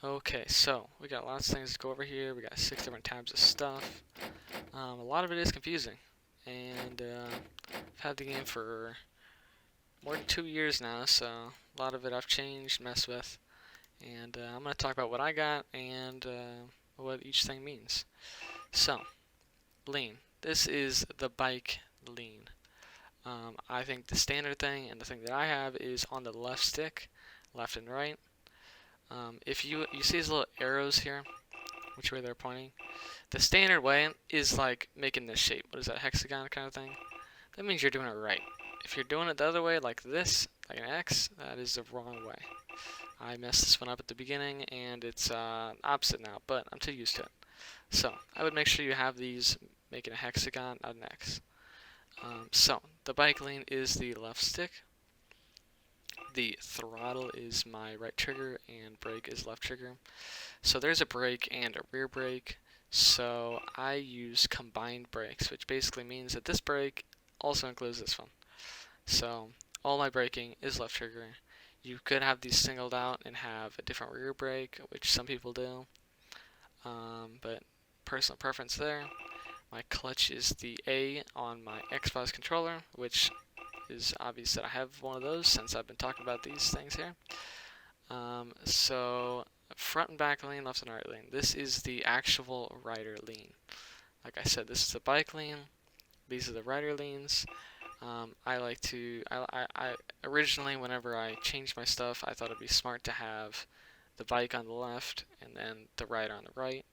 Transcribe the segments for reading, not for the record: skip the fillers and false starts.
Okay, so we got lots of things to go over here. We got 6 different tabs of stuff. A lot of it is confusing, and I've had the game for more than 2 years now, so a lot of it I've changed, messed with, and I'm going to talk about what I got and what each thing means. So, lean. This is the bike lean. I think the standard thing and the thing that I have is on the left stick, left and right. If you see these little arrows here, which way they're pointing, the standard way is like making this shape. What is that, hexagon kind of thing? That means you're doing it right. If you're doing it the other way, like this, like an X, that is the wrong way. I messed this one up at the beginning, and it's opposite now, but I'm too used to it. So I would make sure you have these making a hexagon, not an X. So the bike lean is the left stick. The throttle is my right trigger, and brake is left trigger. So there's a brake and a rear brake. So I use combined brakes, which basically means that this brake also includes this one. So all my braking is left trigger. You could have these singled out and have a different rear brake, which some people do, but personal preference there. My clutch is the A on my Xbox controller, which is obvious that I have one of those since I've been talking about these things here. So front and back lean, left and right lean. This is the actual rider lean. Like I said, this is the bike lean. These are the rider leans. I originally, whenever I changed my stuff, I thought it'd be smart to have the bike on the left and then the rider on the right.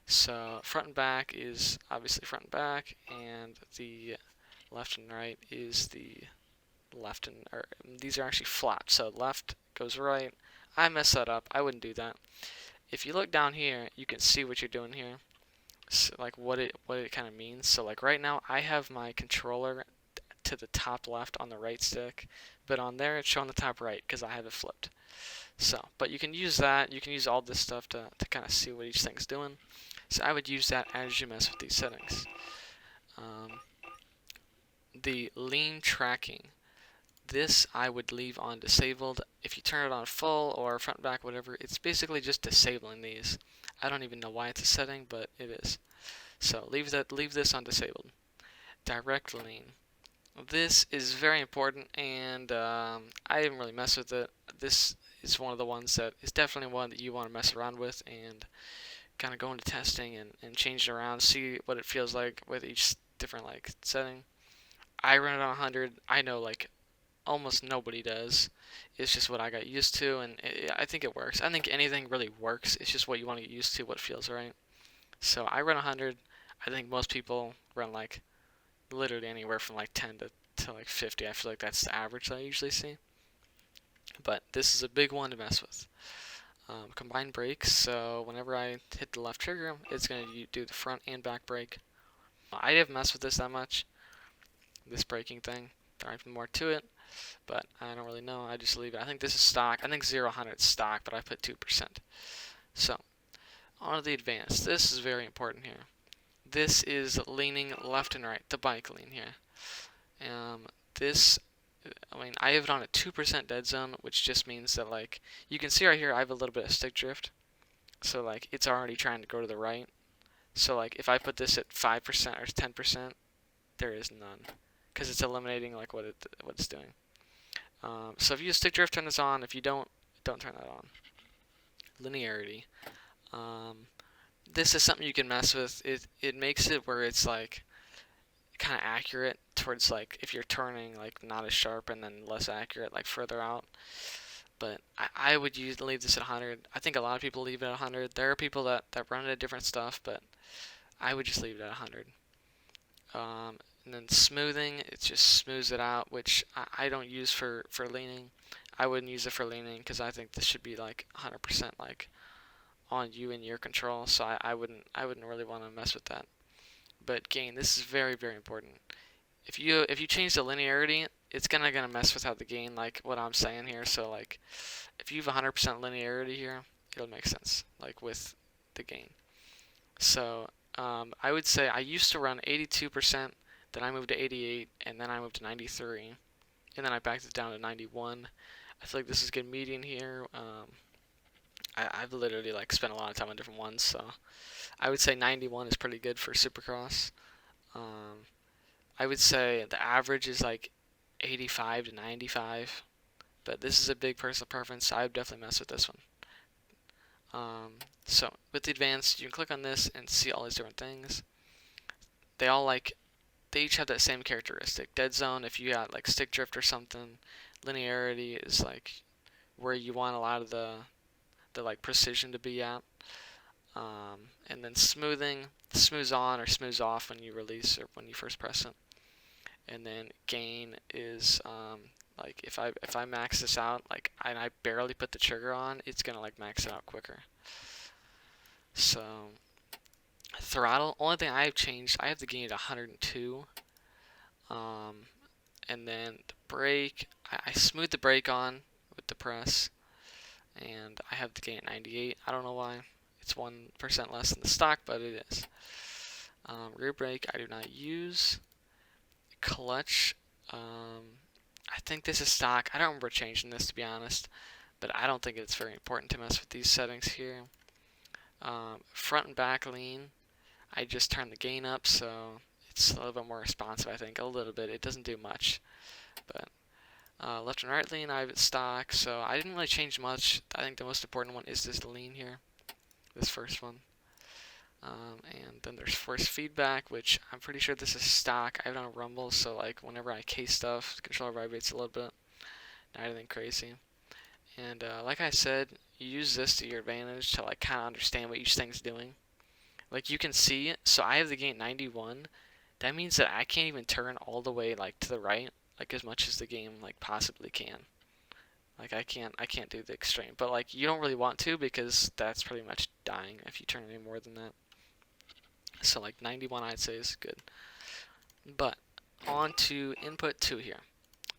So front and back is obviously front and back, and the left and right is the left and, or these are actually flapped. So left goes right. I messed that up. I wouldn't do that. If you look down here, you can see what you're doing here. So, like what it kind of means. So like right now, I have my controller to the top left on the right stick, but on there it's showing the top right because I have it flipped. So, but you can use that. You can use all this stuff to kind of see what each thing's doing. So I would use that as you mess with these settings. The lean tracking. This I would leave on disabled. If you turn it on full or front back, whatever, it's basically just disabling these. I don't even know why it's a setting, but it is. So leave this on disabled. Direct lean. This is very important, and I didn't really mess with it. This is one of the ones that is definitely one that you want to mess around with and kind of go into testing and change it around, see what it feels like with each different like setting. I run it on 100. I know like almost nobody does. It's just what I got used to, and I think it works. I think anything really works. It's just what you want to get used to, what feels right. So I run 100. I think most people run like literally anywhere from like 10 to like 50. I feel like that's the average that I usually see. But this is a big one to mess with. Combined brakes, so whenever I hit the left trigger, it's going to do the front and back brake. I didn't mess with this that much, this braking thing. There might be more to it, but I don't really know. I just leave it. I think this is stock. I think 0-100 is stock, but I put 2%. So, on to the advanced. This is very important here. This is leaning left and right, the bike lean here. I have it on a 2% dead zone, which just means that, like, you can see right here I have a little bit of stick drift. So, like, it's already trying to go to the right. So, like, if I put this at 5% or 10%, there is none. Because it's eliminating, like, what it's doing. So if you use stick drift, turn this on. If you don't turn that on. Linearity. This is something you can mess with. It makes it where it's, like, kind of accurate towards, like, if you're turning, like, not as sharp, and then less accurate, like, further out. But I would leave this at 100. I think a lot of people leave it at 100. There are people that run it at different stuff, but I would just leave it at 100. And then smoothing, it just smooths it out, which I don't use for leaning. I wouldn't use it for leaning because I think this should be like 100% like on you and your control. So I wouldn't really want to mess with that. But gain, this is very, very important. If you change the linearity, it's gonna mess with how the gain, like what I'm saying here. So like if you have 100% linearity here, it'll make sense like with the gain. So I would say I used to run 82%. Then I moved to 88, and then I moved to 93, and then I backed it down to 91. I feel like this is good median here. I've literally like spent a lot of time on different ones, so I would say 91 is pretty good for Supercross. Um, I would say the average is like 85 to 95, but this is a big personal preference, so I would definitely mess with this one. So with the advanced, you can click on this and see all these different things. They all they each have that same characteristic. Dead zone, if you got like stick drift or something. Linearity is like where you want a lot of the like precision to be at. And then smoothing, smooths on or smooths off when you release or when you first press it. And then gain is like if I max this out, like and I barely put the trigger on, it's gonna like max it out quicker. So throttle, only thing I've changed, I have the gain at 102. And then the brake, I smooth the brake on with the press, and I have the gain at 98. I don't know why. It's 1% less than the stock, but it is. Rear brake I do not use. Clutch, I think this is stock. I don't remember changing this, to be honest, but I don't think it's very important to mess with these settings here. Front and back lean, I just turn the gain up, so it's a little bit more responsive, I think. A little bit. It doesn't do much. But left and right lean, I have it stock, so I didn't really change much. I think the most important one is this lean here, this first one. And then there's force feedback, which I'm pretty sure this is stock. I have it on rumble, so like whenever I case stuff, the controller vibrates a little bit. Not anything crazy. And like I said, you use this to your advantage to like kind of understand what each thing's doing. Like you can see, so I have the gain 91. That means that I can't even turn all the way like to the right, like as much as the game like possibly can. Like I can't do the extreme, but like you don't really want to because that's pretty much dying if you turn any more than that. So like 91 I'd say is good. But on to input 2 here.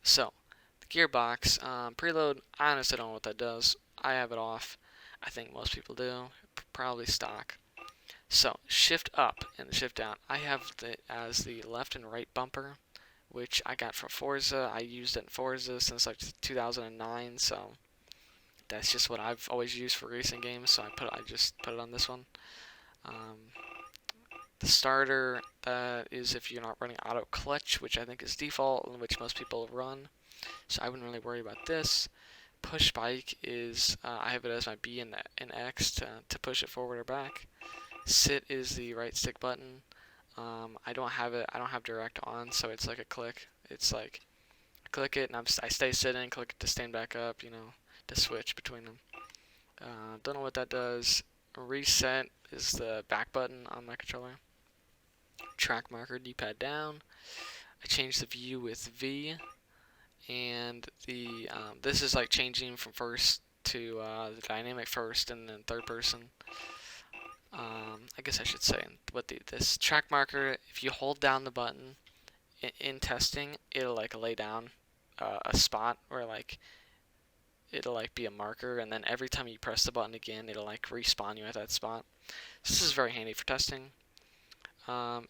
So the gearbox, preload, I honestly don't know what that does. I have it off. I think most people do. Probably stock. So shift up and the shift down, I have it as the left and right bumper, which I got from Forza. I used it in Forza since like 2009, so that's just what I've always used for racing games. So I just put it on this one. The starter, that is if you're not running auto clutch, which I think is default and which most people run. So I wouldn't really worry about this. Push bike is I have it as my B and X to push it forward or back. Sit is the right stick button. I don't have direct on, so it's like a click. It's like click it and I stay sitting, click it to stand back up, to switch between them. Don't know what that does. Reset is the back button on my controller. Track marker, D-pad down. I changed the view with V, and the this is like changing from first to the dynamic first and then third person. I guess I should say what this track marker, if you hold down the button in testing, it'll like lay down a spot where like it'll like be a marker, and then every time you press the button again, it'll like respawn you at that spot. So this is very handy for testing.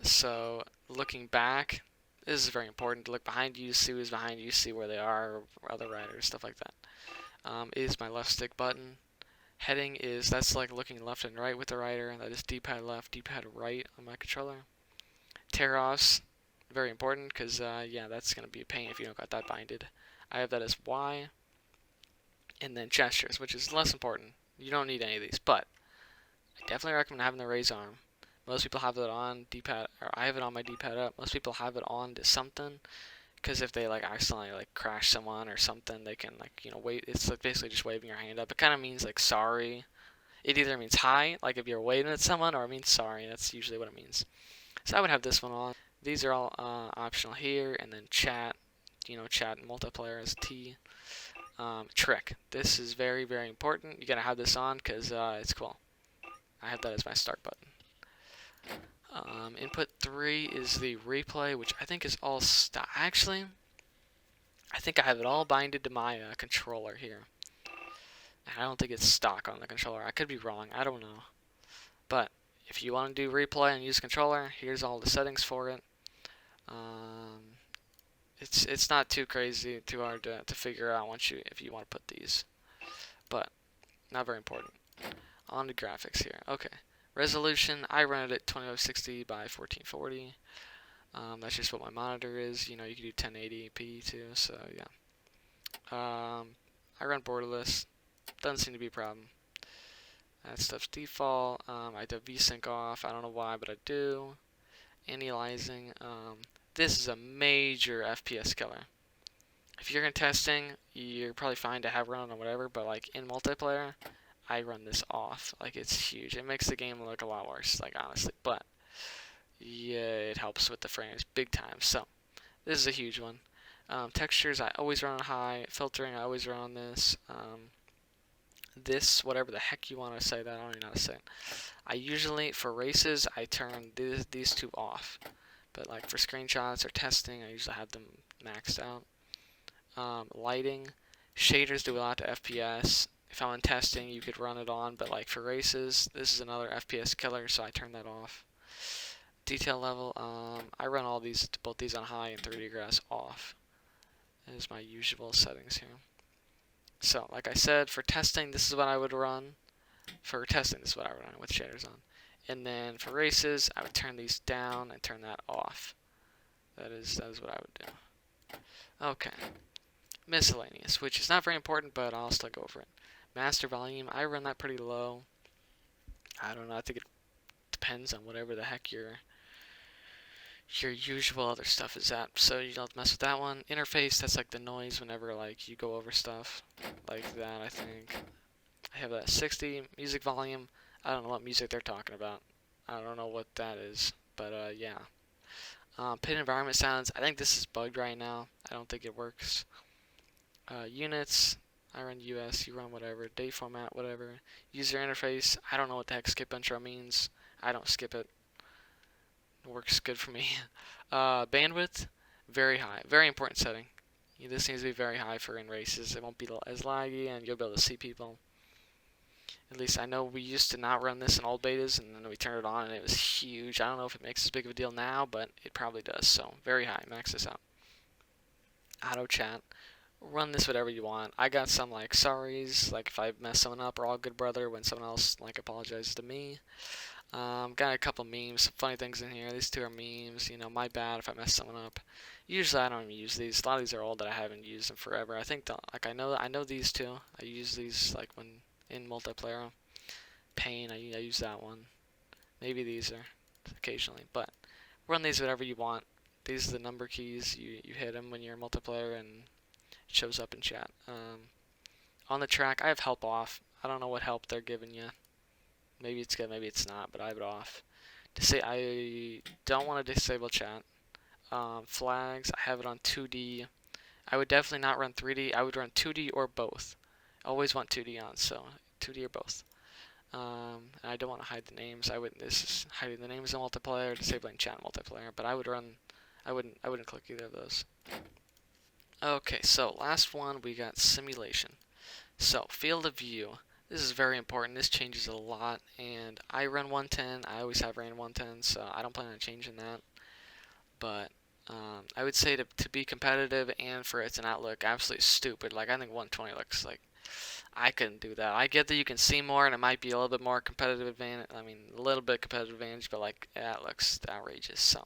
So looking back, this is very important to look behind you, see who's behind you, see where they are, or other riders, stuff like that. Is my left stick button. Heading is, that's like looking left and right with the rider. That is D-pad left, D-pad right on my controller. Tear-offs, very important, because yeah, that's going to be a pain if you don't got that binded. I have that as Y. And then gestures, which is less important. You don't need any of these, but I definitely recommend having the raise arm. Most people have it on D-pad, or I have it on my D-pad up. Most people have it on to something, because if they like accidentally like crash someone or something, they can like wave. It's like basically just waving your hand up. It kind of means like sorry. It either means hi, like if you're waving at someone, or it means sorry. That's usually what it means. So I would have this one on. These are all optional here, and then chat. Chat and multiplayer is T. Trick. This is very, very important. You gotta have this on because it's cool. I have that as my start button. Input 3 is the replay, which I think is all stock. Actually, I think I have it all binded to my controller here. I don't think it's stock on the controller. I could be wrong. I don't know. But if you want to do replay and use controller, here's all the settings for it. It's not too crazy, too hard to figure out if you want to put these, but not very important. On to graphics here. Okay. Resolution, I run it at 2560 by 1440. That's just what my monitor is. You know, you can do 1080p too, so yeah. I run borderless. Doesn't seem to be a problem. That stuff's default. I do VSync off. I don't know why, but I do. Annualizing. This is a major FPS killer. If you're in testing, you're probably fine to have run or whatever, but like in multiplayer, I run this off. Like, it's huge. It makes the game look a lot worse, like, honestly, but yeah, it helps with the frames big time. So this is a huge one. Textures, I always run on high. Filtering, I always run on this. This, whatever the heck you want to say that, I don't even know how to say it. I usually, for races, I turn these two off. But like for screenshots or testing, I usually have them maxed out. Lighting, shaders do a lot to FPS. If I'm in testing, you could run it on, but like for races, this is another FPS killer, so I turn that off. Detail level, I run all these, both these on high and 3D grass off. That is my usual settings here. So, like I said, for testing, this is what I would run. For testing, this is what I would run with shaders on. And then for races, I would turn these down and turn that off. That is what I would do. Okay. Miscellaneous, which is not very important, but I'll still go over it. Master volume, I run that pretty low. I don't know, I think it depends on whatever the heck your usual other stuff is at, so you don't have to mess with that one. Interface, that's like the noise whenever like you go over stuff like that. I think I have that 60. Music volume, I don't know what music they're talking about. I don't know what that is, but yeah. Pit environment sounds, I think this is bugged right now. I don't think it works. Units, I run US, you run whatever. Date format, whatever. User interface, I don't know what the heck skip intro means. I don't skip it. It works good for me. Bandwidth, very high. Very important setting. This needs to be very high for in races. It won't be as laggy, and you'll be able to see people. At least I know we used to not run this in old betas, and then we turned it on, and it was huge. I don't know if it makes as big of a deal now, but it probably does. So, very high. Max this out. Auto chat. Run this whatever you want. I got some, like, sorries, like if I mess someone up, or all good brother when someone else, like, apologizes to me. Got a couple memes, some funny things in here. These two are memes. You know, my bad if I mess someone up. Usually I don't even use these. A lot of these are old that I haven't used in forever. I think like I know these two. I use these like when in multiplayer. Pain, I use that one. Maybe these are occasionally, but run these whatever you want. These are the number keys. You hit them when you're in multiplayer and it shows up in chat. On the track, I have help off. I don't know what help they're giving you. Maybe it's good, maybe it's not, but I have it off. I don't want to disable chat. Flags, I have it on 2D. I would definitely not run 3D. I would run 2D or both. Always want 2D on, so 2D or both. And I don't want to hide the names. This is hiding the names in multiplayer, disabling chat in multiplayer, but I wouldn't click either of those. Okay, so last one, we got simulation. So, field of view. This is very important. This changes a lot, and I run 110. I always have ran 110, so I don't plan on changing that. But I would say to be competitive and for it's an outlook, absolutely stupid. Like, I think 120 looks like I couldn't do that. I get that you can see more, and it might be a little bit more competitive advantage. I mean, a little bit competitive advantage, but like that looks outrageous. So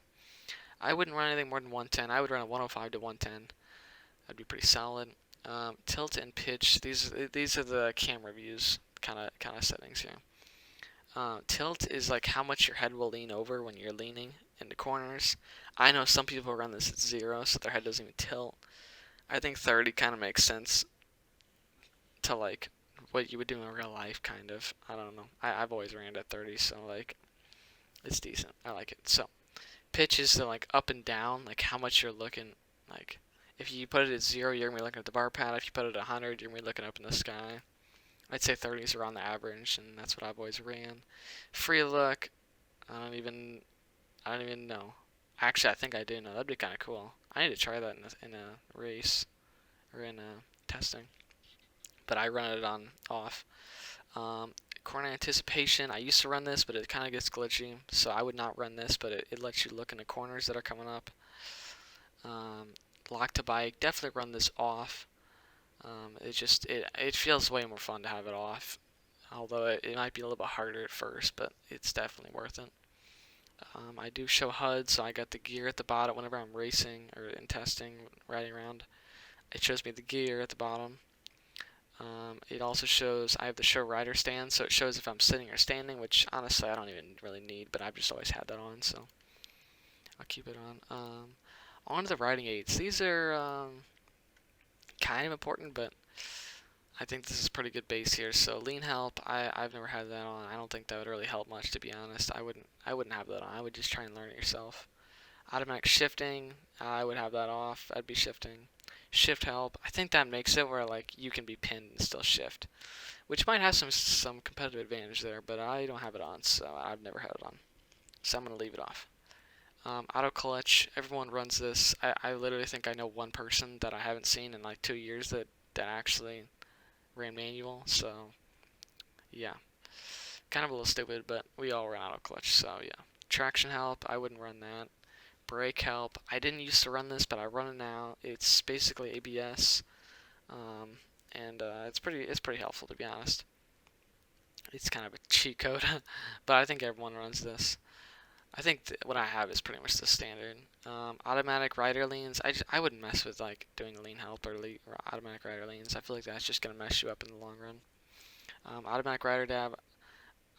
I wouldn't run anything more than 110. I would run a 105 to 110. That'd be pretty solid. Tilt and pitch. These are the camera views kind of settings here. Tilt is like how much your head will lean over when you're leaning into corners. I know some people run this at 0, so their head doesn't even tilt. I think 30 kind of makes sense to like what you would do in real life, kind of. I don't know. I've always ran it at 30, so like it's decent. I like it. So pitch is the like up and down, like how much you're looking. Like if you put it at 0, you're gonna be looking at the bar pad. If you put it at 100, you're gonna be looking up in the sky. I'd say 30 is around the average, and that's what I've always ran. Free look, I don't even know. Actually, I think I do know. That'd be kind of cool. I need to try that in a race or in testing. But I run it on off. Corner anticipation, I used to run this, but it kind of gets glitchy, so I would not run this, but it lets you look in the corners that are coming up. Lock to bike, definitely run this off. It feels way more fun to have it off. although it might be a little bit harder at first, but it's definitely worth it. I do show HUD, so I got the gear at the bottom whenever I'm racing or in testing, riding around. It shows me the gear at the bottom. It also shows, I have the show rider stand, so it shows if I'm sitting or standing, which honestly I don't even really need, but I've just always had that on, so I'll keep it on. On to the riding aids. These are kind of important, but I think this is pretty good base here. So lean help, I've never had that on. I don't think that would really help much, to be honest. I wouldn't have that on. I would just try and learn it yourself. Automatic shifting, I would have that off. I'd be shifting. Shift help, I think that makes it where like you can be pinned and still shift, which might have some competitive advantage there, but I don't have it on, so I've never had it on. So I'm gonna leave it off. Auto clutch, everyone runs this. I literally think I know one person that I haven't seen in like 2 years that actually ran manual, so yeah. Kind of a little stupid, but we all run auto clutch, so yeah. Traction help, I wouldn't run that. Brake help, I didn't used to run this, but I run it now. It's basically ABS, and it's pretty helpful, to be honest. It's kind of a cheat code, but I think everyone runs this. I think what I have is pretty much the standard. Automatic rider leans, I wouldn't mess with like doing lean help or automatic rider leans. I feel like that's just gonna mess you up in the long run. Automatic rider dab,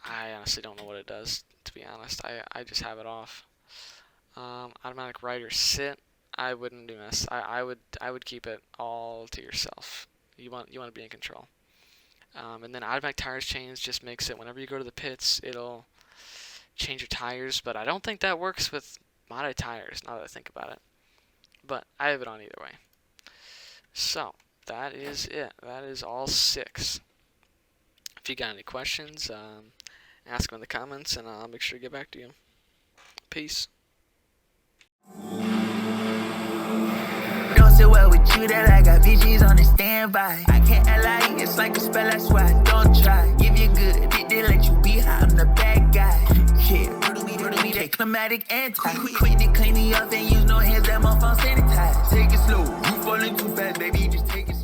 I honestly don't know what it does, to be honest. I just have it off. Automatic rider sit, I wouldn't do this. I would keep it all to yourself. You want to be in control. And then automatic tires change just makes it whenever you go to the pits, it'll change your tires, but I don't think that works with modded tires now that I think about it. But I have it on either way. So that is it. That is all 6. If you got any questions, ask them in the comments, and I'll make sure to get back to you. Peace. Don't sit well with you that I got bitches on the standby. I can't lie, it's like a spell, that's why I don't try. Give you good, they let you be high, I'm the bad guy. Yeah, murder me, that climatic anti. Quick to clean me up and use no hands, that motherfucker sanitize. Take it slow, you falling too fast, baby, just take it slow.